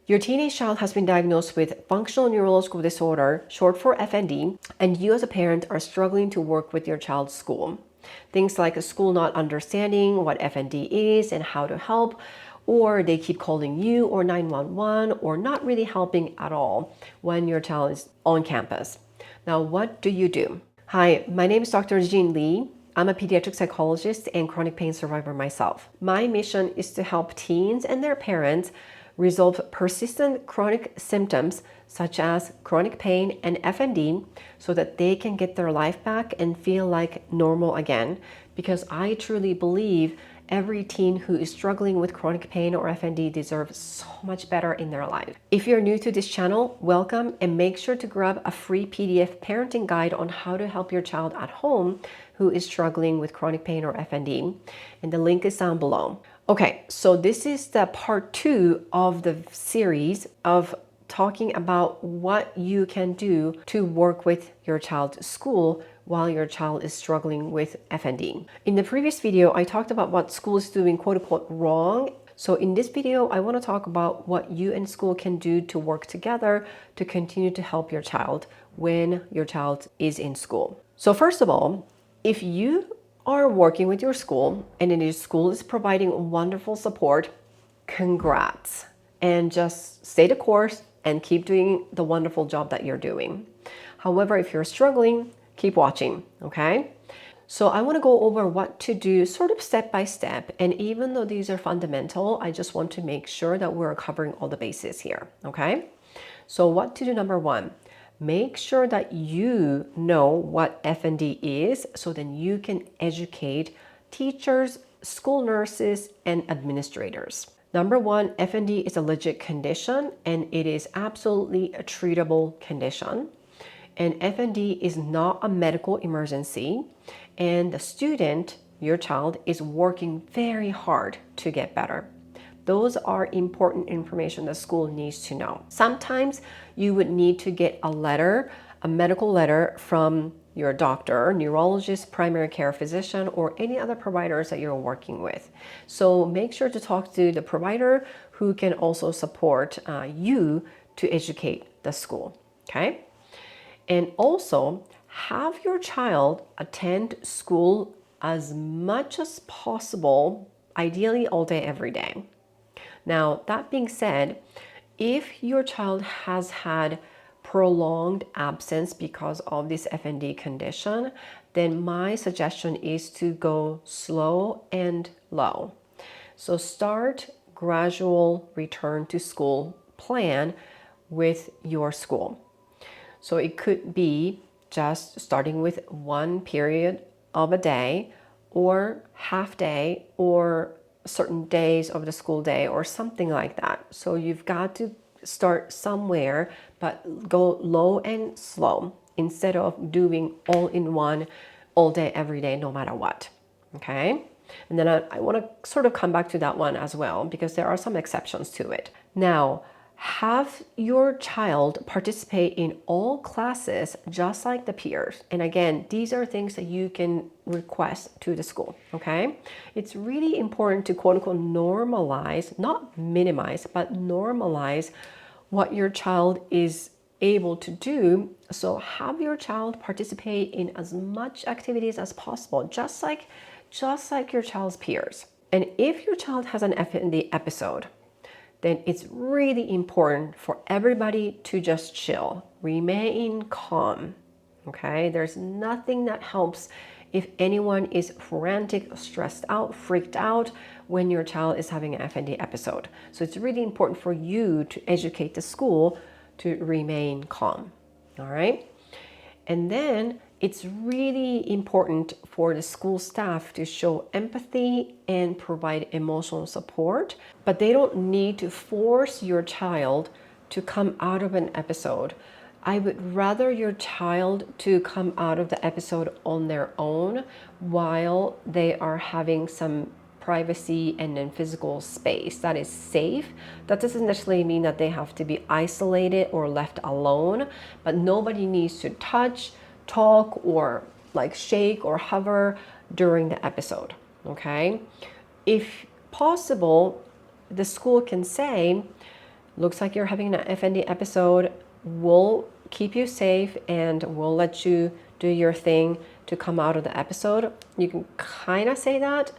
Your teenage child has been diagnosed with functional neurological disorder, short for FND, and you as a parent are struggling to work with your child's school. Things like a school not understanding what FND is and how to help, or they keep calling you or 911, or not really helping at all when your child is on campus. Now, what do you do? Hi, my name is Dr. Jean Lee. I'm a pediatric psychologist and chronic pain survivor myself. My mission is to help teens and their parents resolve persistent chronic symptoms such as chronic pain and FND so that they can get their life back and feel like normal again. Because I truly believe every teen who is struggling with chronic pain or FND deserves so much better in their life. If you're new to this channel, welcome, and make sure to grab a free PDF parenting guide on how to help your child at home who is struggling with chronic pain or FND, and the link is down below. Okay, so this is the part 2 of the series of talking about what you can do to work with your child's school while your child is struggling with FND. In the previous video, I talked about what school is doing quote unquote wrong. So in this video, I want to talk about what you and school can do to work together to continue to help your child when your child is in school. So first of all, if you are working with your school and your school is providing wonderful support, congrats, and just stay the course and keep doing the wonderful job that you're doing. However, if you're struggling, keep watching, okay? So I want to go over what to do sort of step by step, and even though these are fundamental, I just want to make sure that we're covering all the bases here, okay? So what to do, number 1, make sure that you know what FND is so then you can educate teachers, school nurses, and administrators. Number 1, FND is a legit condition and it is absolutely a treatable condition. And FND is not a medical emergency, and the student, your child, is working very hard to get better. Those are important information the school needs to know. Sometimes you would need to get a letter, a medical letter from your doctor, neurologist, primary care physician, or any other providers that you're working with. So make sure to talk to the provider who can also support you to educate the school, okay? And also have your child attend school as much as possible, ideally all day, every day. Now, that being said, if your child has had prolonged absence because of this FND condition, then my suggestion is to go slow and low. So start gradual return to school plan with your school. So it could be just starting with 1 period of a day or half day or certain days of the school day or something like that. So you've got to start somewhere, but go low and slow instead of doing all in one, all day, every day, no matter what. Okay? And then I want to sort of come back to that one as well because there are some exceptions to it. Now, have your child participate in all classes just like the peers. And again, these are things that you can request to the school, okay? It's really important to quote unquote normalize, not minimize, but normalize what your child is able to do. So have your child participate in as much activities as possible, just like your child's peers. And if your child has an FND episode, then it's really important for everybody to just chill, remain calm, okay? There's nothing that helps if anyone is frantic, stressed out, freaked out when your child is having an FND episode. So it's really important for you to educate the school to remain calm, all right? And then it's really important for the school staff to show empathy and provide emotional support, but they don't need to force your child to come out of an episode. I would rather your child to come out of the episode on their own while they are having some privacy and then physical space that is safe. That doesn't necessarily mean that they have to be isolated or left alone, but nobody needs to touch, talk, or like shake or hover during the episode, okay? If possible, the school can say, looks like you're having an FND episode. We'll keep you safe and we'll let you do your thing to come out of the episode. You can kind of say that,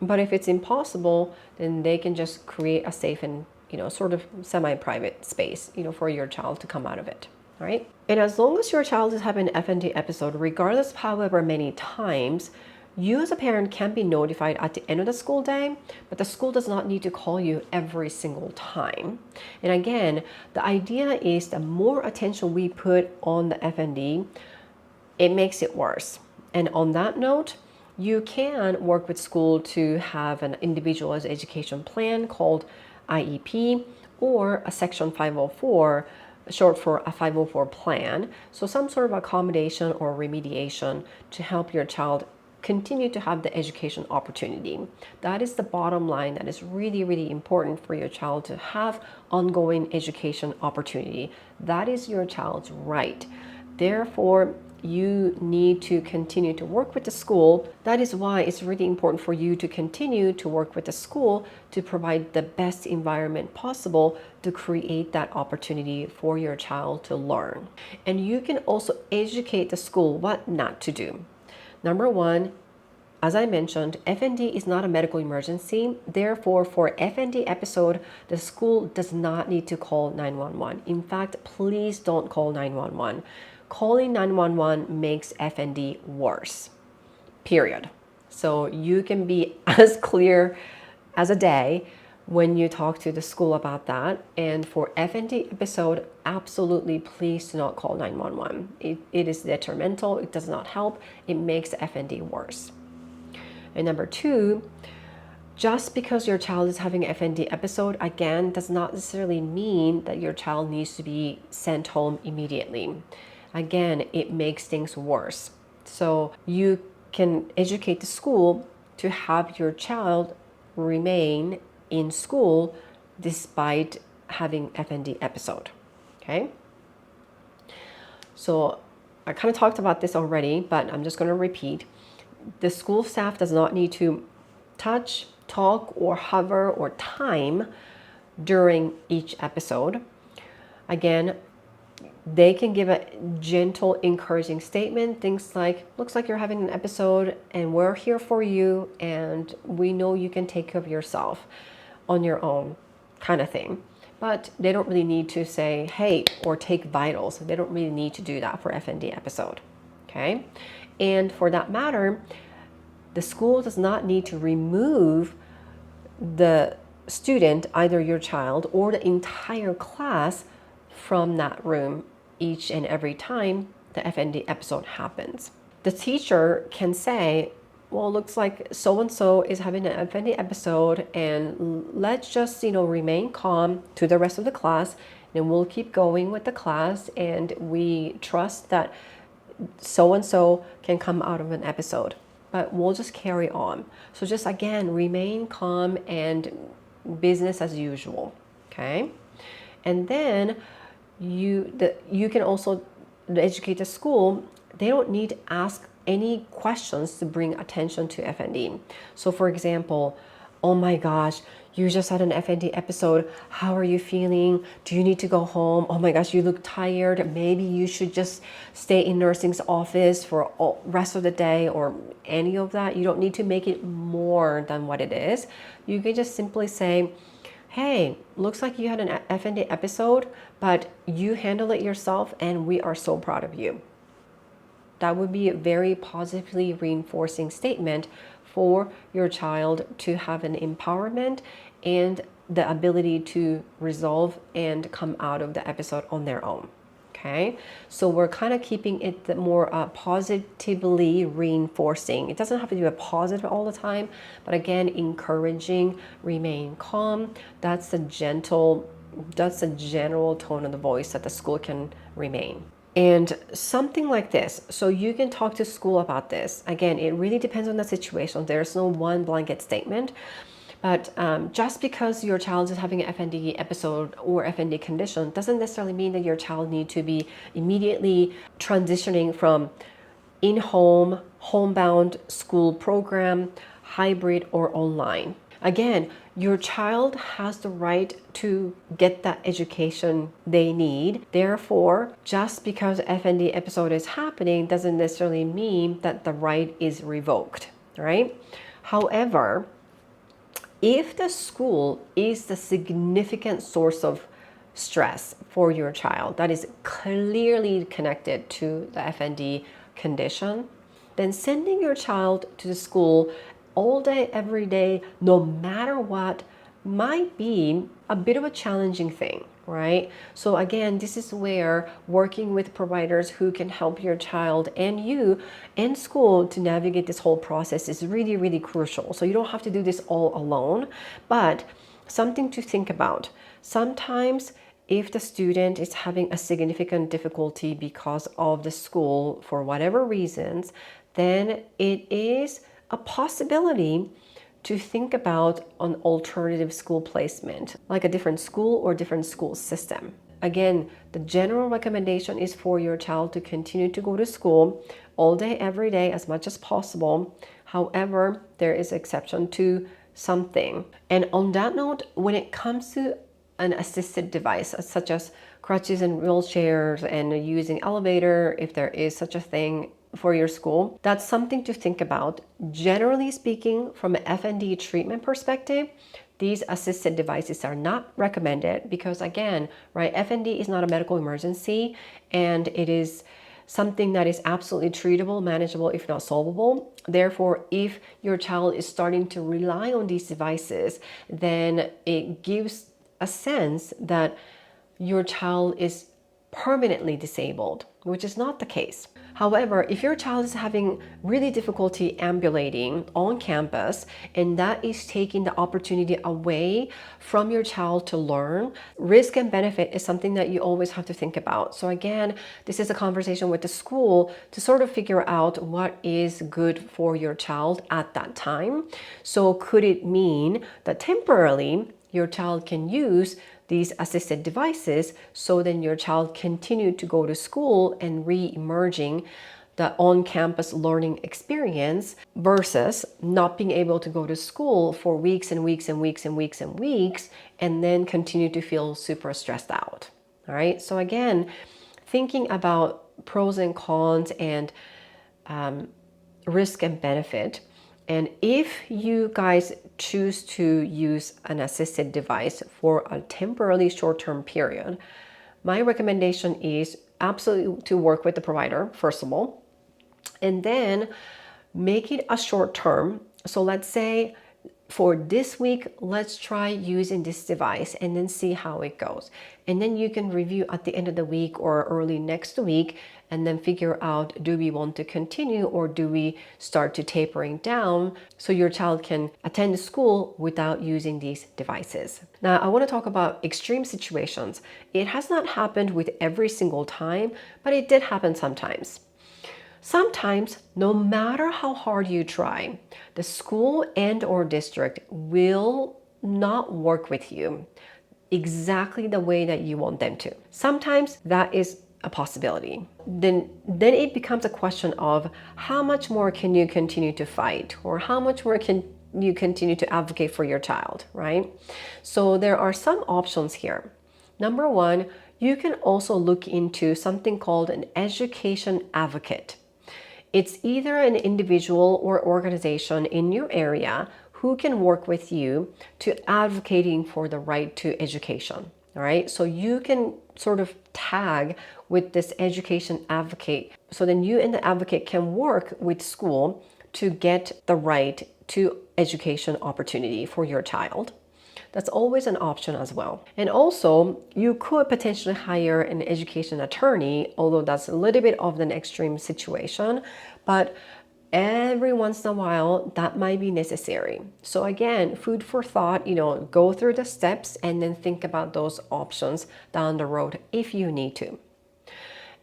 but if it's impossible, then they can just create a safe and sort of semi-private space, for your child to come out of it. All right. And as long as your child is having an FND episode, regardless of however many times, you as a parent can be notified at the end of the school day, but the school does not need to call you every single time. And again, the idea is the more attention we put on the FND, it makes it worse. And on that note, you can work with school to have an individualized education plan called IEP or a Section 504, short for a 504 plan. So some sort of accommodation or remediation to help your child continue to have the education opportunity. That is the bottom line. That is really, really important for your child to have ongoing education opportunity. That is your child's right. Therefore, you need to continue to work with the school. That is why it's really important for you to continue to work with the school to provide the best environment possible to create that opportunity for your child to learn. And you can also educate the school what not to do. Number one, as I mentioned, FND is not a medical emergency. Therefore, for FND episode, the school does not need to call 911. In fact, please don't call 911. Calling 911 makes FND worse, period. So you can be as clear as a day when you talk to the school about that. And for FND episode, absolutely please do not call 911. It is detrimental. It does not help. It makes FND worse. And number two, just because your child is having an FND episode, again, does not necessarily mean that your child needs to be sent home immediately. Again, it makes things worse. So you can educate the school to have your child remain in school despite having FND episode. Okay. So I kind of talked about this already, but I'm just going to repeat. The school staff does not need to touch, talk, or hover or time during each episode. Again, they can give a gentle, encouraging statement, things like, looks like you're having an episode and we're here for you and we know you can take care of yourself on your own, kind of thing. But they don't really need to say, hey, or take vitals. They don't really need to do that for FND episode, okay? And for that matter, the school does not need to remove the student, either your child or the entire class, from that room each and every time the FND episode happens. The teacher can say, well, looks like so-and-so is having an FND episode and let's just, remain calm to the rest of the class and we'll keep going with the class and we trust that so-and-so can come out of an episode, but we'll just carry on. So just again, remain calm and business as usual, okay? And then you can also educate the school. They don't need to ask any questions to bring attention to FND. So for example, oh my gosh, you just had an FND episode. How are you feeling? Do you need to go home? Oh my gosh, you look tired. Maybe you should just stay in nursing's office for the rest of the day, or any of that. You don't need to make it more than what it is. You can just simply say, hey, looks like you had an FND episode, but you handle it yourself and we are so proud of you. That would be a very positively reinforcing statement for your child to have an empowerment and the ability to resolve and come out of the episode on their own. Okay, so we're kind of keeping it the more positively reinforcing. It doesn't have to be a positive all the time, but again, encouraging, remain calm. That's the general tone of the voice that the school can remain. And something like this, so you can talk to school about this. Again, it really depends on the situation. There's no one blanket statement. But just because your child is having an FND episode or FND condition doesn't necessarily mean that your child needs to be immediately transitioning from in-home, homebound school program, hybrid, or online. Again, your child has the right to get that education they need. Therefore, just because FND episode is happening doesn't necessarily mean that the right is revoked, right? However, if the school is the significant source of stress for your child that is clearly connected to the FND condition, then sending your child to the school all day, every day, no matter what, might be a bit of a challenging thing, right? So again, this is where working with providers who can help your child and you and school to navigate this whole process is really, really crucial. So you don't have to do this all alone, but something to think about. Sometimes if the student is having a significant difficulty because of the school for whatever reasons, then it is a possibility to think about an alternative school placement, like a different school or different school system. Again, the general recommendation is for your child to continue to go to school all day, every day, as much as possible. However, there is exception to something. And on that note, when it comes to an assisted device, such as crutches and wheelchairs and using elevator, if there is such a thing for your school, that's something to think about. Generally speaking, from an FND treatment perspective, these assisted devices are not recommended because again, right, FND is not a medical emergency and it is something that is absolutely treatable, manageable, if not solvable. Therefore, if your child is starting to rely on these devices, then it gives a sense that your child is permanently disabled, which is not the case. However, if your child is having really difficulty ambulating on campus and that is taking the opportunity away from your child to learn, risk and benefit is something that you always have to think about. So again, this is a conversation with the school to sort of figure out what is good for your child at that time. So could it mean that temporarily your child can use these assisted devices so then your child continue to go to school and re-emerging the on-campus learning experience versus not being able to go to school for weeks and weeks and weeks and weeks and weeks and then continue to feel super stressed out. All right, so again, thinking about pros and cons and risk and benefit. And if you guys choose to use an assisted device for a temporarily short-term period, my recommendation is absolutely to work with the provider, first of all, and then make it a short term. So let's say for this week, let's try using this device and then see how it goes. And then you can review at the end of the week or early next week and then figure out, do we want to continue or do we start to tapering down so your child can attend school without using these devices. Now, I want to talk about extreme situations. It has not happened with every single time, but it did happen sometimes. Sometimes, no matter how hard you try, the school and or district will not work with you exactly the way that you want them to. Sometimes that is a possibility. Then it becomes a question of how much more can you continue to fight or how much more can you continue to advocate for your child, right? So there are some options here. Number one, you can also look into something called an education advocate. It's either an individual or organization in your area who can work with you to advocating for the right to education. All right, so you can sort of tag with this education advocate. So then you and the advocate can work with school to get the right to education opportunity for your child. That's always an option as well. And also, you could potentially hire an education attorney, although that's a little bit of an extreme situation, but every once in a while that might be necessary. So again, food for thought, go through the steps and then think about those options down the road if you need to.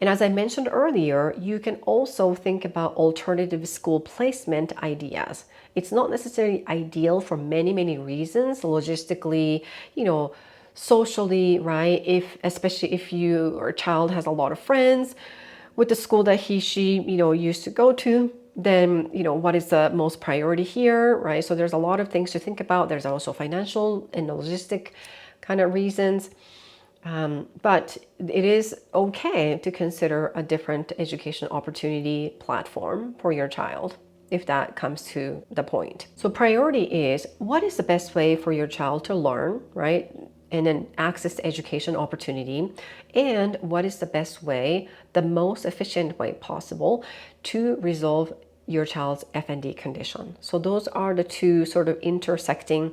And as I mentioned earlier, you can also think about alternative school placement ideas. It's not necessarily ideal for many, many reasons, logistically, socially, right? Especially if your child has a lot of friends with the school that he, she, used to go to. then, what is the most priority here, right? So there's a lot of things to think about. There's also financial and logistic kind of reasons. But it is okay to consider a different education opportunity platform for your child if that comes to the point. So priority is, what is the best way for your child to learn, right? And then access to education opportunity, and what is the best way, the most efficient way possible to resolve your child's FND condition. So those are the two sort of intersecting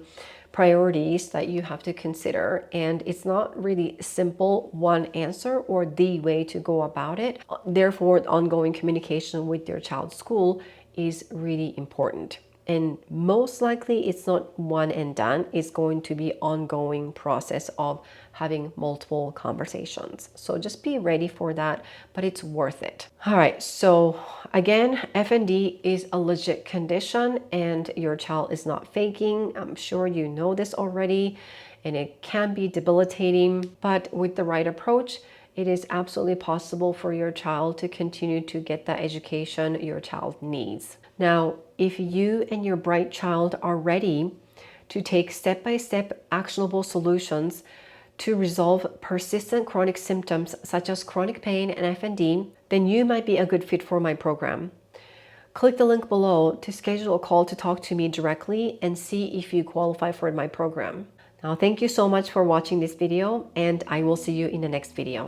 priorities that you have to consider, and it's not really simple one answer or the way to go about it. Therefore, ongoing communication with your child's school is really important. And most likely it's not one and done. It's going to be ongoing process of having multiple conversations. So just be ready for that, but it's worth it. All right, so again, FND is a legit condition and your child is not faking. I'm sure you know this already, and it can be debilitating, but with the right approach, it is absolutely possible for your child to continue to get the education your child needs. Now, if you and your bright child are ready to take step-by-step actionable solutions to resolve persistent chronic symptoms such as chronic pain and FND, then you might be a good fit for my program. Click the link below to schedule a call to talk to me directly and see if you qualify for my program. Now, thank you so much for watching this video, and I will see you in the next video.